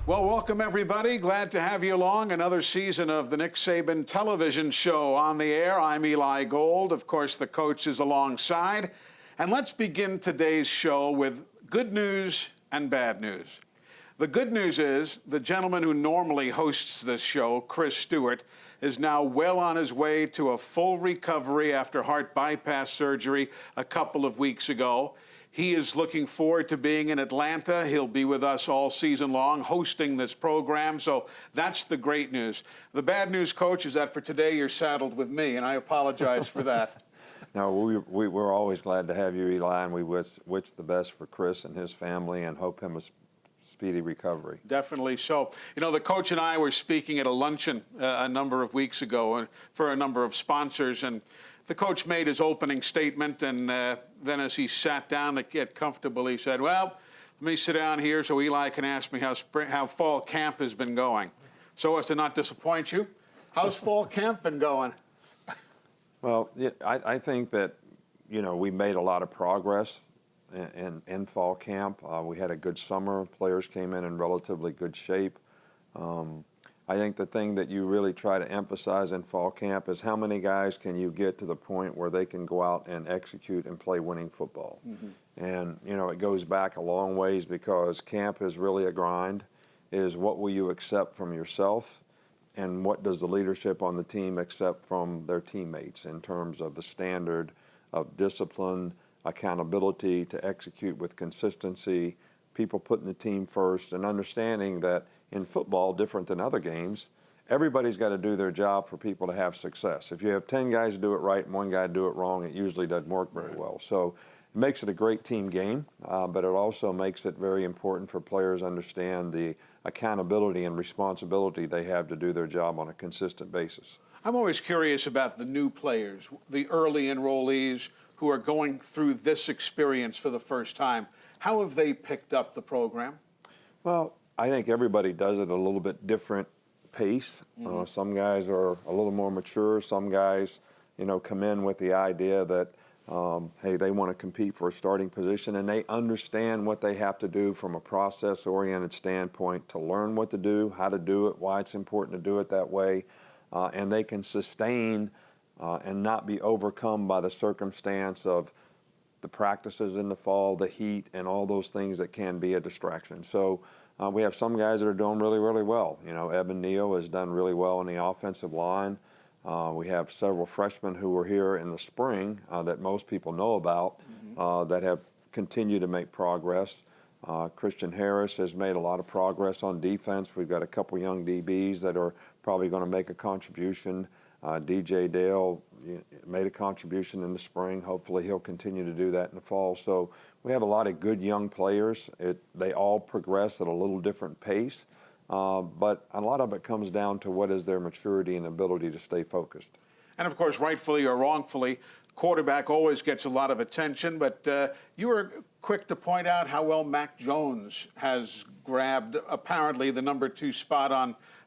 Well, welcome everybody. Glad to have you along. Another season of the Nick Saban television show on the air. I'm Eli Gold. Of course, the coach is alongside. And let's begin today's show with good news and bad news. The good news is the gentleman who normally hosts this show, Chris Stewart, is now well on his way to a full recovery after heart bypass surgery a couple of weeks ago. He is looking forward to being in Atlanta. He'll be with us all season long hosting this program, so that's the great news. The bad news, Coach, is that for today you're saddled with me, and I apologize for that. No, we're always glad to have you, Eli, and we wish the best for Chris and his family and hope him a speedy recovery. Definitely so. You know, the coach and I were speaking at a luncheon a number of weeks ago for a number of sponsors, and the coach made his opening statement, and then as he sat down to get comfortable, he said, well, let me sit down here so Eli can ask me how fall camp has been going. So as to not disappoint you, how's fall camp been going? Well, I think that, we made a lot of progress in fall camp. We had a good summer. Players came in relatively good shape. I think the thing that you really try to emphasize in fall camp is how many guys can you get to the point where they can go out and execute and play winning football. Mm-hmm. And, it goes back a long ways because camp is really a grind, is what will you accept from yourself and what does the leadership on the team accept from their teammates in terms of the standard of discipline, accountability to execute with consistency, people putting the team first, and understanding that in football, different than other games, everybody's got to do their job for people to have success. If you have 10 guys do it right and one guy do it wrong, it usually doesn't work very well. So it makes it a great team game, but it also makes it very important for players to understand the accountability and responsibility they have to do their job on a consistent basis. I'm always curious about the new players, the early enrollees who are going through this experience for the first time. How have they picked up the program? Well, I think everybody does it at a little bit different pace. Mm-hmm. Some guys are a little more mature. Some guys, come in with the idea that, hey, they want to compete for a starting position, and they understand what they have to do from a process-oriented standpoint to learn what to do, how to do it, why it's important to do it that way, and they can sustain and not be overcome by the circumstance of the practices in the fall, the heat, and all those things that can be a distraction. So we have some guys that are doing really, really well. Evan Neal has done really well in the offensive line. We have several freshmen who were here in the spring that most people know about that have continued to make progress. Christian Harris has made a lot of progress on defense. We've got a couple young DBs that are probably going to make a contribution. DJ Dale made a contribution in the spring. Hopefully he'll continue to do that in the fall. So we have a lot of good young players. They all progress at a little different pace, but a lot of it comes down to what is their maturity and ability to stay focused. And of course, rightfully or wrongfully, quarterback always gets a lot of attention, but you were quick to point out how well Mac Jones has grabbed apparently the number 2 spot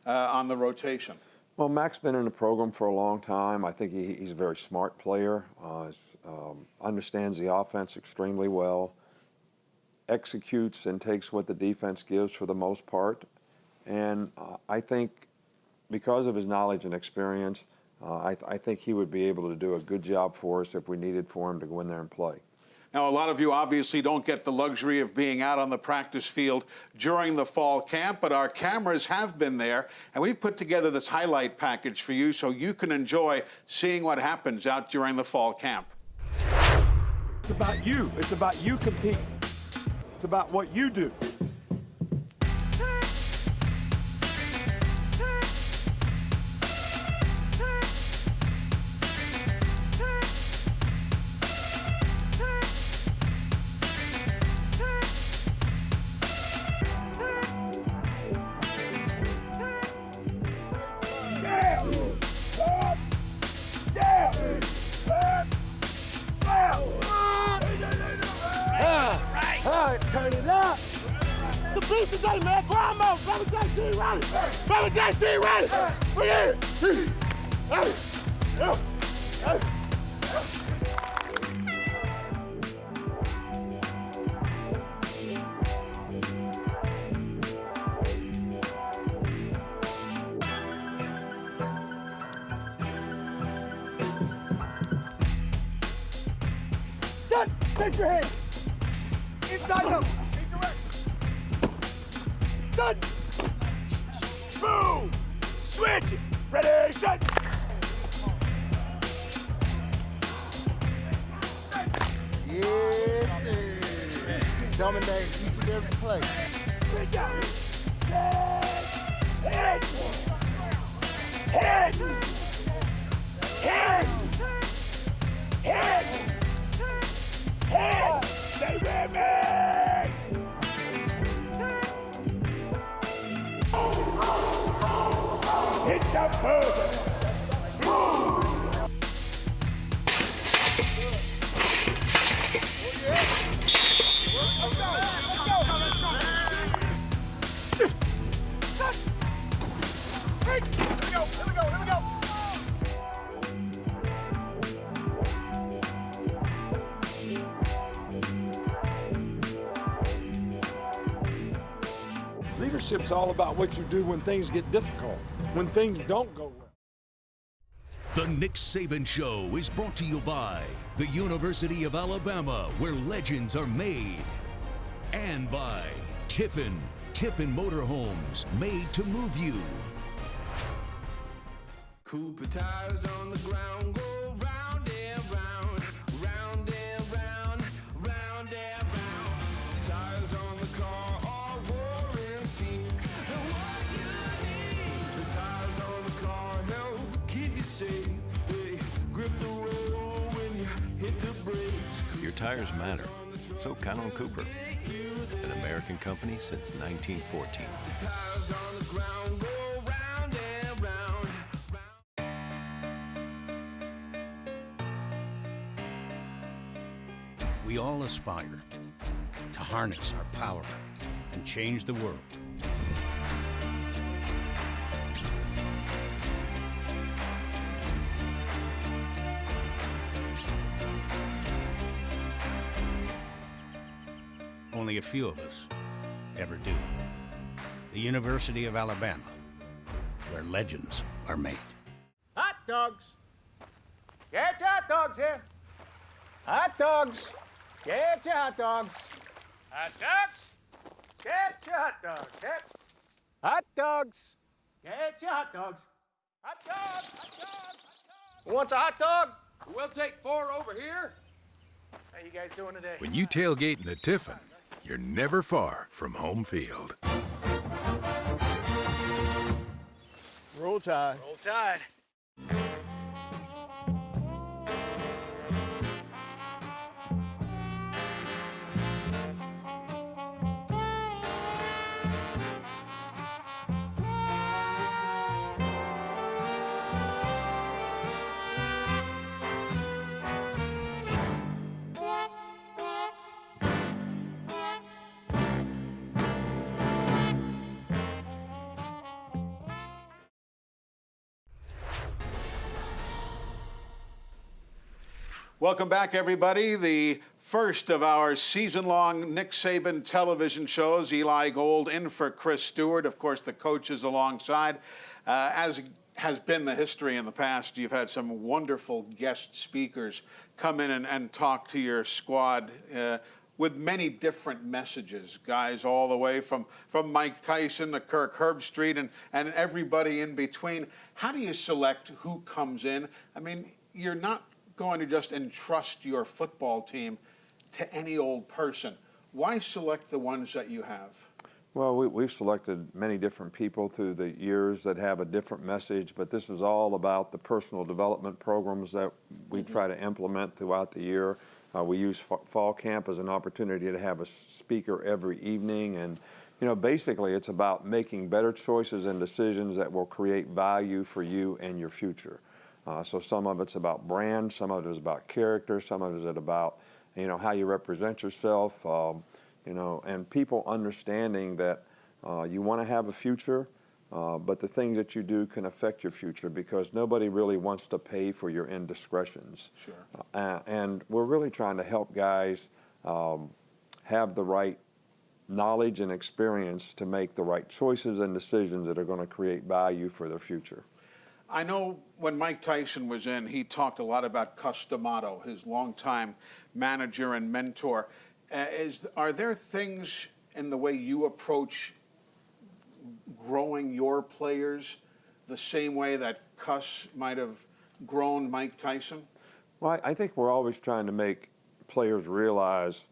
on the rotation. Well, Mac's been in the program for a long time. I think he's a very smart player, understands the offense extremely well, executes and takes what the defense gives for the most part. And I think because of his knowledge and experience, I think he would be able to do a good job for us if we needed for him to go in there and play. Now, a lot of you obviously don't get the luxury of being out on the practice field during the fall camp, but our cameras have been there, and we've put together this highlight package for you so you can enjoy seeing what happens out during the fall camp. It's about you. It's about you competing. It's about what you do. Turn it up. The beast is ready, man. Grandma, Brother JC ready. Brother JC ready. Bring it. Hey. Hey. Take your hand. Inside them. Set. Boom. Switch it. Ready, set. Yes, sir. Dominate each and every play. Good job. Head. Head. Head. Head. Head. Stay with me. Hit the buzzer. Leadership's all about what you do when things get difficult, when things don't go well. The Nick Saban Show is brought to you by the University of Alabama, where legends are made, and by Tiffin Motorhomes, made to move you. Cooper tires on the ground, go round and round, round and round, round and round. Tires on the car are warranty. And what you need, the tires on the car help keep you safe. They grip the road when you hit the brakes. Your tires matter. So count on Cooper, an American company since 1914. The tires on the ground go round and round. We all aspire to harness our power and change the world. Only a few of us ever do. The University of Alabama, where legends are made. Hot dogs. Get your hot dogs here. Hot dogs. Get your hot dogs. Hot dogs. Get your hot dogs. Get hot dogs. Get your hot dogs. Hot dogs. Hot dogs. Hot dogs. Who wants a hot dog? We'll take 4 over here. How you guys doing today? When you tailgate in a Tiffin, you're never far from home field. Roll Tide. Roll Tide. Welcome back, everybody. The first of our season-long Nick Saban television shows. Eli Gold in for Chris Stewart. Of course, the coaches alongside. As has been the history in the past, you've had some wonderful guest speakers come in and talk to your squad with many different messages. Guys all the way from Mike Tyson to Kirk Herbstreit and everybody in between. How do you select who comes in? I mean, you're not going to just entrust your football team to any old person. Why select the ones that you have? Well, we've selected many different people through the years that have a different message, but this is all about the personal development programs that we try to implement throughout the year. We use fall camp as an opportunity to have a speaker every evening, and basically it's about making better choices and decisions that will create value for you and your future. So some of it's about brand, some of it is about character, some of it is about, how you represent yourself, and people understanding that you want to have a future, but the things that you do can affect your future because nobody really wants to pay for your indiscretions. Sure. And we're really trying to help guys have the right knowledge and experience to make the right choices and decisions that are going to create value for their future. I know when Mike Tyson was in, he talked a lot about Customato, his longtime manager and mentor. Are there things in the way you approach growing your players the same way that Cuss might have grown Mike Tyson? Well, I think we're always trying to make players realize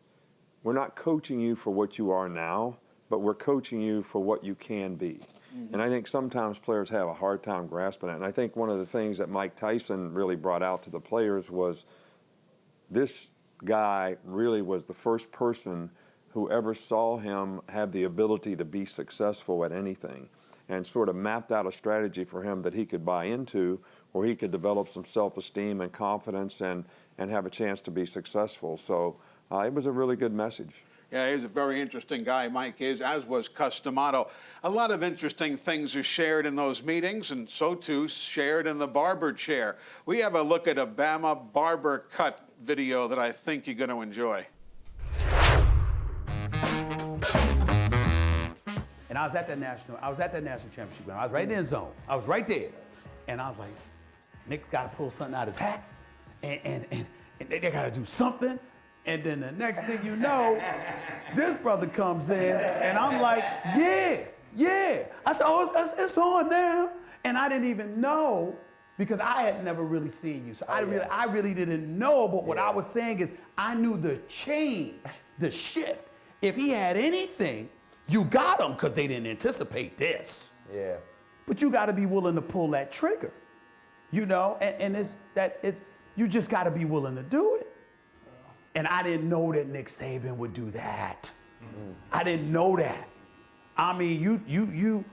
we're not coaching you for what you are now, but we're coaching you for what you can be. And I think sometimes players have a hard time grasping it. And I think one of the things that Mike Tyson really brought out to the players was this guy really was the first person who ever saw him have the ability to be successful at anything, and sort of mapped out a strategy for him that he could buy into, where he could develop some self-esteem and confidence and have a chance to be successful. So it was a really good message. Yeah, he's a very interesting guy, Mike is, as was Cuss D'Amato. A lot of interesting things are shared in those meetings, and so too shared in the barber chair. We have a look at a Bama barber cut video that I think you're going to enjoy. And I was at that national championship game. I was right in the zone. I was right there. And I was like, Nick's got to pull something out of his hat, and they got to do something. And then the next thing you know, this brother comes in, and I'm like, yeah. I said, oh, it's on now. And I didn't even know, because I had never really seen you. So I really didn't know, but what I was saying is I knew the change, the shift. If he had anything, you got him, because they didn't anticipate this. Yeah. But you got to be willing to pull that trigger, you know? And you just got to be willing to do it. And I didn't know that Nick Saban would do that. I didn't know that. I mean, you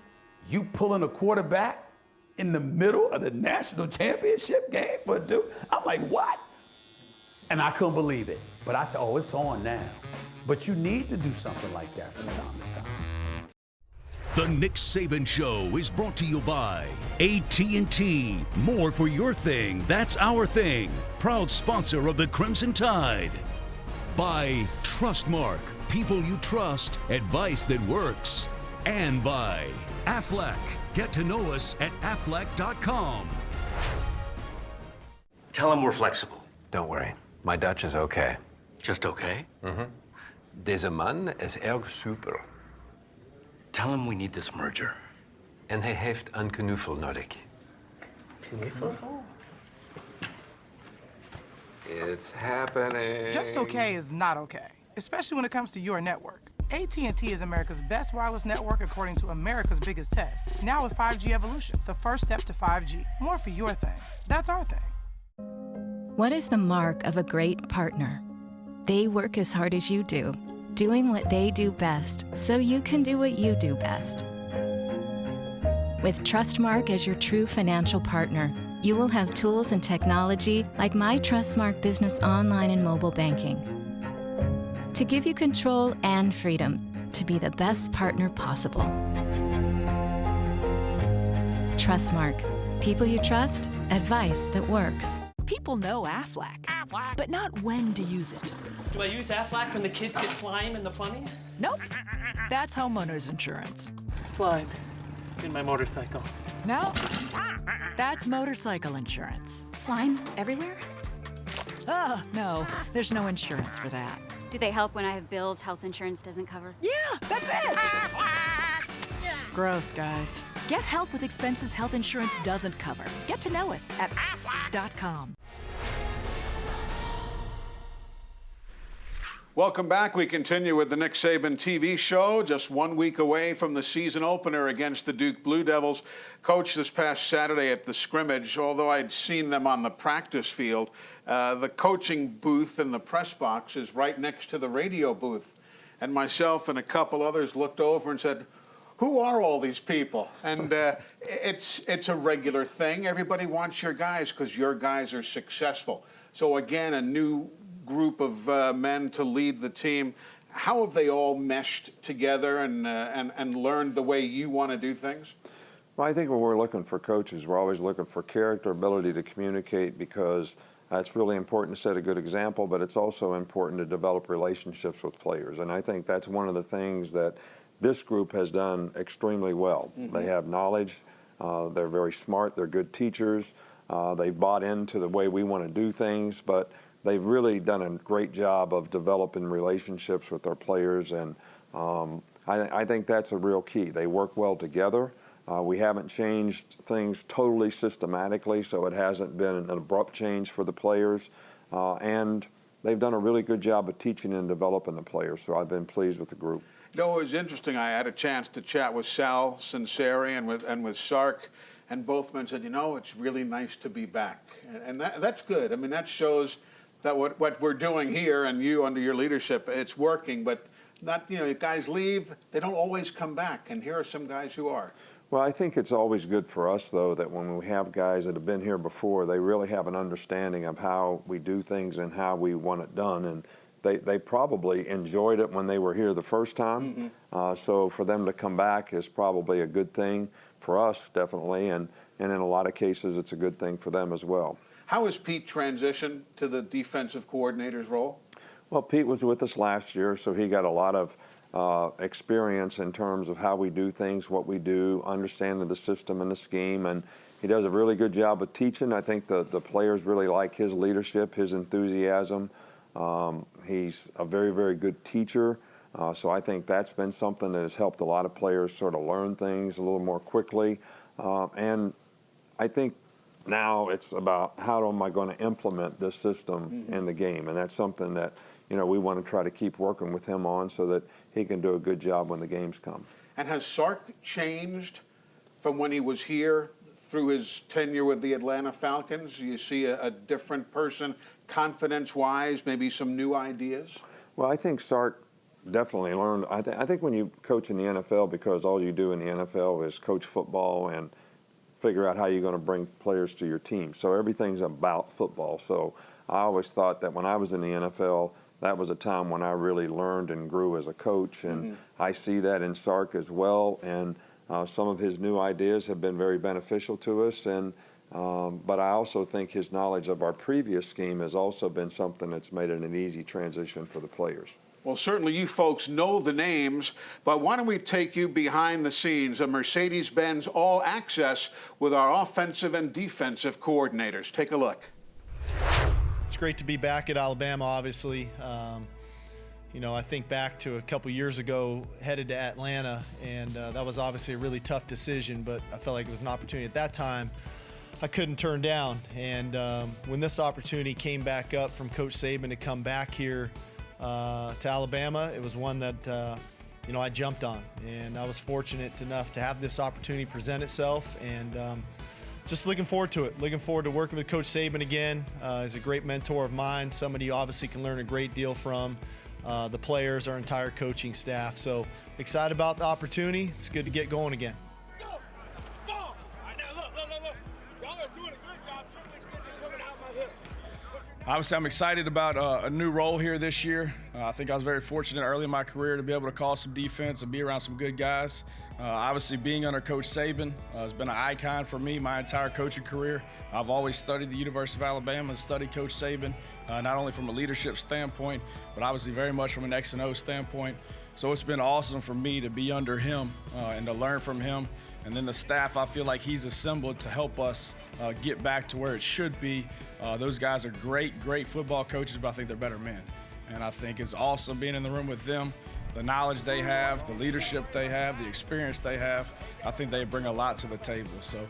pulling a quarterback in the middle of the national championship game for a dude? I'm like, what? And I couldn't believe it. But I said, oh, it's on now. But you need to do something like that from time to time. The Nick Saban Show is brought to you by AT&T. More for your thing, that's our thing. Proud sponsor of the Crimson Tide. By Trustmark. People you trust. Advice that works. And by Aflac. Get to know us at aflac.com. Tell them we're flexible. Don't worry. My Dutch is okay. Just okay? Deze man is erg super. Tell him we need this merger. En hij heeft een knuffel nodig. Knuffel? It's happening. Just okay is not okay, especially when it comes to your network. AT&T is America's best wireless network according to America's biggest test. Now with 5G Evolution, the first step to 5G. More for your thing. That's our thing. What is the mark of a great partner? They work as hard as you do, doing what they do best, so you can do what you do best. With Trustmark as your true financial partner, you will have tools and technology like My Trustmark Business Online and Mobile Banking to give you control and freedom to be the best partner possible. Trustmark. People you trust, advice that works. People know Aflac, but not when to use it. Do I use Aflac when the kids get slime in the plumbing? Nope. That's homeowners insurance. Slime in my motorcycle. No. That's motorcycle insurance. Slime everywhere? Oh, no. There's no insurance for that. Do they help when I have bills health insurance doesn't cover? Yeah, that's it. Gross, guys. Get help with expenses health insurance doesn't cover. Get to know us at aflac.com. Welcome back. We continue with the Nick Saban TV show, just 1 week away from the season opener against the Duke Blue Devils. Coach, this past Saturday at the scrimmage, although I'd seen them on the practice field, the coaching booth in the press box is right next to the radio booth. And myself and a couple others looked over and said, who are all these people? And it's a regular thing. Everybody wants your guys because your guys are successful. So again, a new group of men to lead the team. How have they all meshed together and learned the way you want to do things? Well, I think when we're looking for coaches, we're always looking for character, ability to communicate, because it's really important to set a good example, but it's also important to develop relationships with players. And I think that's one of the things that this group has done extremely well. They have knowledge, they're very smart, they're good teachers, they've bought into the way we want to do things, but they've really done a great job of developing relationships with their players, and I think that's a real key. They work well together. We haven't changed things totally systematically, so it hasn't been an abrupt change for the players. And they've done a really good job of teaching and developing the players, so I've been pleased with the group. You know, it was interesting. I had a chance to chat with Sal Sinceri and with Sark, and both men said, you know, it's really nice to be back. And that's good. I mean, that shows that what we're doing here and you under your leadership, it's working, but not, you know, guys leave, they don't always come back, and here are some guys who are. Well, I think it's always good for us, though, that when we have guys that have been here before, they really have an understanding of how we do things and how we want it done. And they probably enjoyed it when they were here the first time. So for them to come back is probably a good thing for us, definitely. And in a lot of cases, it's a good thing for them as well. How has Pete transitioned to the defensive coordinator's role? Well, Pete was with us last year, so he got a lot of experience in terms of how we do things, what we do, understanding the system and the scheme, and he does a really good job of teaching. I think the players really like his leadership, his enthusiasm. He's a very, very good teacher, so I think that's been something that has helped a lot of players sort of learn things a little more quickly. And I think now it's about how am I going to implement this system in the game, and that's something that, you know, we want to try to keep working with him on so that he can do a good job when the games come. And has Sark changed from when he was here through his tenure with the Atlanta Falcons? You see a different person, confidence-wise, maybe some new ideas? Well, I think Sark definitely learned. I think when you coach in the NFL, because all you do in the NFL is coach football and figure out how you're going to bring players to your team. So everything's about football. So I always thought that when I was in the NFL, that was a time when I really learned and grew as a coach, and I see that in Sark as well, and some of his new ideas have been very beneficial to us, and but I also think his knowledge of our previous scheme has also been something that's made it an easy transition for the players. Well, certainly you folks know the names, but why don't we take you behind the scenes of Mercedes-Benz All Access with our offensive and defensive coordinators. Take a look. It's great to be back at Alabama, obviously. You know, I think back to a couple years ago, headed to Atlanta, and that was obviously a really tough decision, but I felt like it was an opportunity at that time I couldn't turn down. And when this opportunity came back up from Coach Saban to come back here to Alabama, it was one that, you know, I jumped on. And I was fortunate enough to have this opportunity present itself, and just looking forward to it. Looking forward to working with Coach Saban again. He's a great mentor of mine, somebody you obviously can learn a great deal from. The players, our entire coaching staff. So excited about the opportunity. It's good to get going again. Obviously, I'm excited about a new role here this year. I think I was very fortunate early in my career to be able to call some defense and be around some good guys. Obviously, being under Coach Saban has been an icon for me my entire coaching career. I've always studied the University of Alabama and studied Coach Saban, not only from a leadership standpoint, but obviously very much from an X and O standpoint. So it's been awesome for me to be under him and to learn from him. And then the staff, I feel like he's assembled to help us get back to where it should be. Those guys are great football coaches, but I think they're better men. And I think it's awesome being in the room with them, the knowledge they have, the leadership they have, the experience they have. I think they bring a lot to the table. So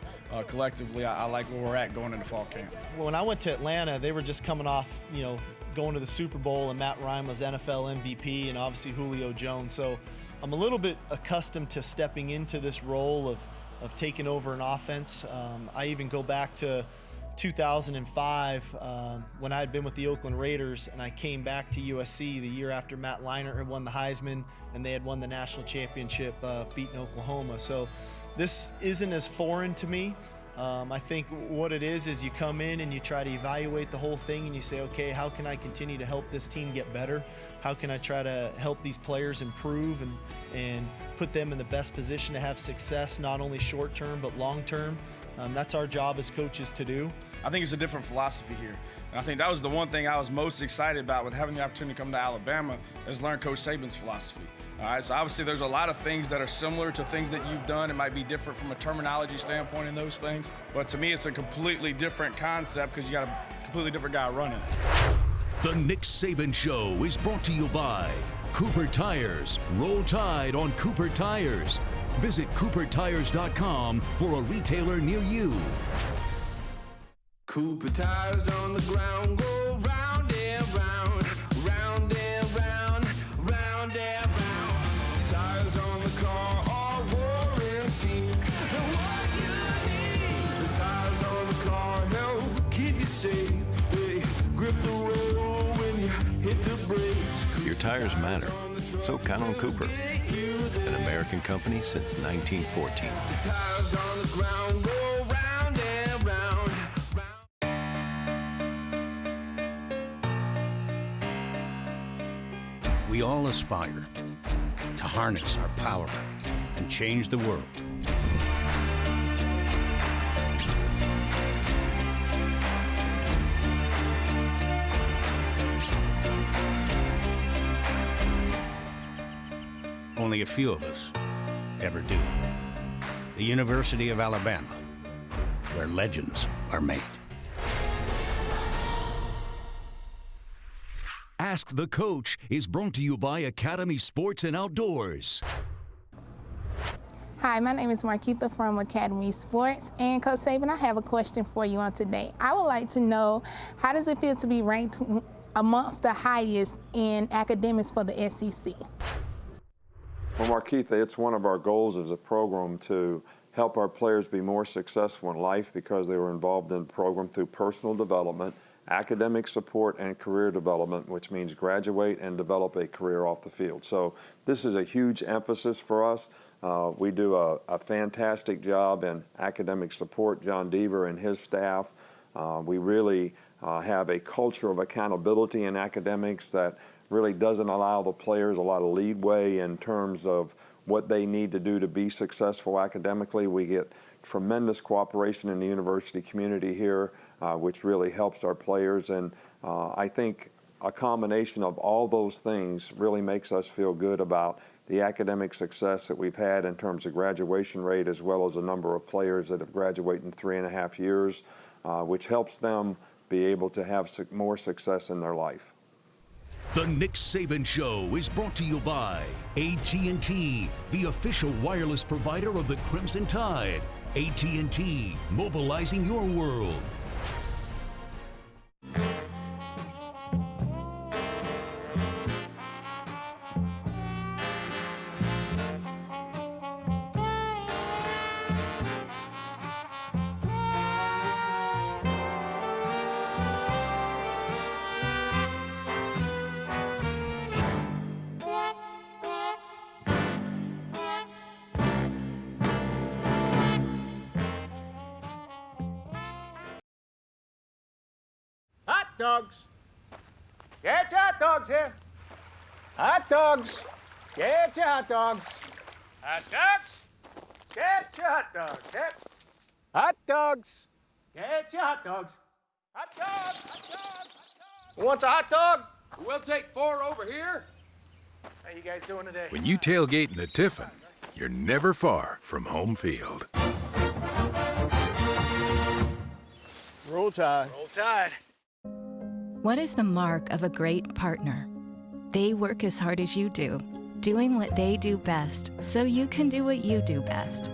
collectively, I like where we're at going into fall camp. When I went to Atlanta, they were just coming off, you know, going to the Super Bowl, and Matt Ryan was NFL MVP, and obviously Julio Jones. So I'm a little bit accustomed to stepping into this role of taking over an offense. I even go back to 2005 when I had been with the Oakland Raiders, and I came back to USC the year after Matt Leinart had won the Heisman and they had won the national championship, beating Oklahoma. So this isn't as foreign to me. I think what it is you come in and you try to evaluate the whole thing and you say, okay, how can I continue to help this team get better? How can I try to help these players improve and put them in the best position to have success, not only short term, but long term? That's our job as coaches to do. I think it's a different philosophy here. And I think that was the one thing I was most excited about with having the opportunity to come to Alabama, is learn Coach Saban's philosophy. All right, so obviously there's a lot of things that are similar to things that you've done. It might be different from a terminology standpoint in those things. But to me, it's a completely different concept because you got a completely different guy running. The Nick Saban Show is brought to you by Cooper Tires. Roll Tide on Cooper Tires. Visit CooperTires.com for a retailer near you. Cooper tires on the ground go round and round, round and round, round and round. Tires on the car are warranty. And what you need, the tires on the car help keep you safe. They grip the road when you hit the brakes. Your tires matter, so count on Cooper, an American company since 1914. The tires on the ground go round and round. We all aspire to harness our power and change the world. Only a few of us ever do. The University of Alabama, where legends are made. Ask the Coach is brought to you by Academy Sports and Outdoors. Hi, my name is Marquita from Academy Sports. And Coach Saban, I have a question for you on today. I would like to know, how does it feel to be ranked amongst the highest in academics for the SEC? Well, Marquita, it's one of our goals as a program to help our players be more successful in life because they were involved in the program through personal development, academic support, and career development, which means graduate and develop a career off the field. So this is a huge emphasis for us. We do a fantastic job in academic support, John Deaver and his staff. We really have a culture of accountability in academics that really doesn't allow the players a lot of leeway in terms of what they need to do to be successful academically. We get tremendous cooperation in the university community here, which really helps our players. And I think a combination of all those things really makes us feel good about the academic success that we've had in terms of graduation rate, as well as the number of players that have graduated in 3.5 years, which helps them be able to have more success in their life. The Nick Saban Show is brought to you by AT&T, the official wireless provider of the Crimson Tide. AT&T, mobilizing your world. Hot dogs. Get your hot dogs here. Hot dogs. Get your hot dogs. Hot dogs. Get your hot dogs. Get hot dogs. Get your hot dogs. Hot dogs. Hot dogs. Hot dogs. Who wants a hot dog? We'll take 4 over here. How you guys doing today? When you tailgate in a Tiffin, you're never far from home field. Roll Tide. Roll Tide. What is the mark of a great partner? They work as hard as you do, doing what they do best so you can do what you do best.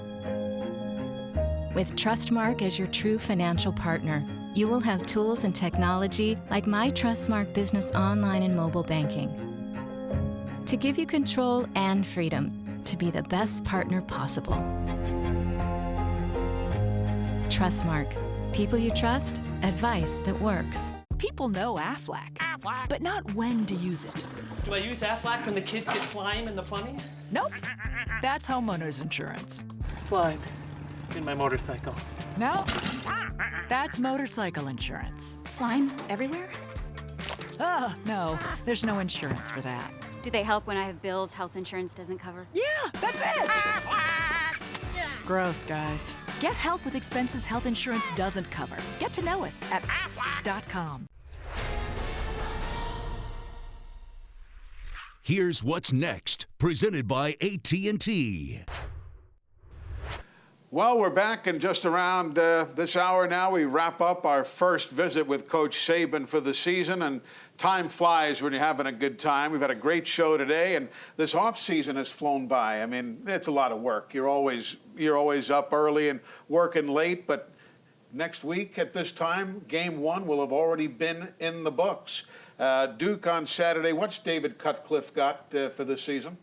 With Trustmark as your true financial partner, you will have tools and technology like My Trustmark Business Online and Mobile Banking to give you control and freedom to be the best partner possible. Trustmark. People you trust, advice that works. People know Aflac, but not when to use it. Do I use Aflac when the kids get slime in the plumbing? Nope. That's homeowners insurance. Slime in my motorcycle. No. That's motorcycle insurance. Slime everywhere? Oh, no. There's no insurance for that. Do they help when I have bills health insurance doesn't cover? Yeah, that's it. Gross, guys. Get help with expenses health insurance doesn't cover. Get to know us at Aflac.com. Here's what's next, presented by AT&T. Well, we're back in just around this hour now. We wrap up our first visit with Coach Saban for the season. And time flies when you're having a good time. We've had a great show today, and this off season has flown by. I mean, it's a lot of work. You're always up early and working late, but next week at this time, Game 1 will have already been in the books. Duke on Saturday. What's David Cutcliffe got for this season?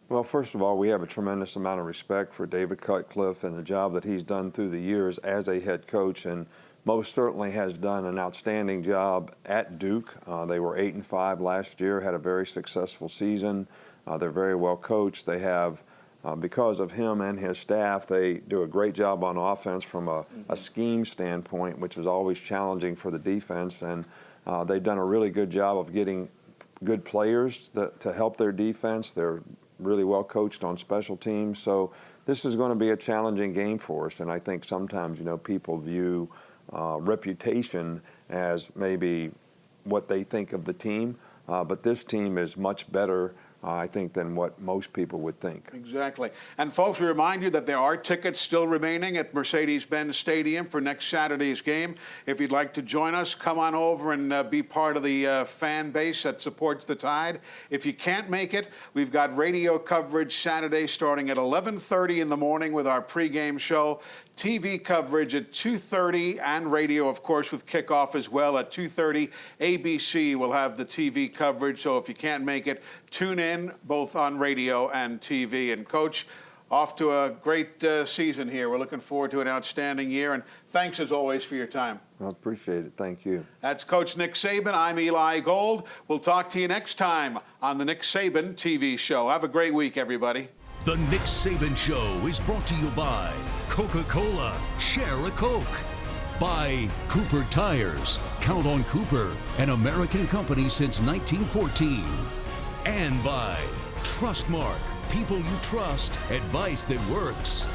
Well, first of all, we have a tremendous amount of respect for David Cutcliffe and the job that he's done through the years as a head coach, and most certainly has done an outstanding job at Duke. They were 8-5 last year, had a very successful season. They're very well coached. They have, because of him and his staff, they do a great job on offense from a scheme standpoint, which is always challenging for the defense. And they've done a really good job of getting good players to help their defense. They're really well coached on special teams. So this is going to be a challenging game for us. And I think sometimes, people view reputation as maybe what they think of the team, but this team is much better, I think, than what most people would think. Exactly. And folks, we remind you that there are tickets still remaining at Mercedes-Benz Stadium for next Saturday's game. If you'd like to join us, come on over and be part of the fan base that supports the Tide. If you can't make it, we've got radio coverage Saturday starting at 11:30 in the morning with our pregame show. TV coverage at 2:30 and radio, of course, with kickoff as well at 2:30. ABC will have the TV coverage, so if you can't make it, tune in both on radio and TV. And Coach, off to a great season here. We're looking forward to an outstanding year, and thanks as always for your time. I appreciate it. Thank you. That's Coach Nick Saban. I'm Eli Gold. We'll talk to you next time on the Nick Saban TV show. Have a great week, everybody. The Nick Saban Show is brought to you by Coca-Cola. Share a Coke. By Cooper Tires. Count on Cooper, an American company since 1914. And by Trustmark. People you trust. Advice that works.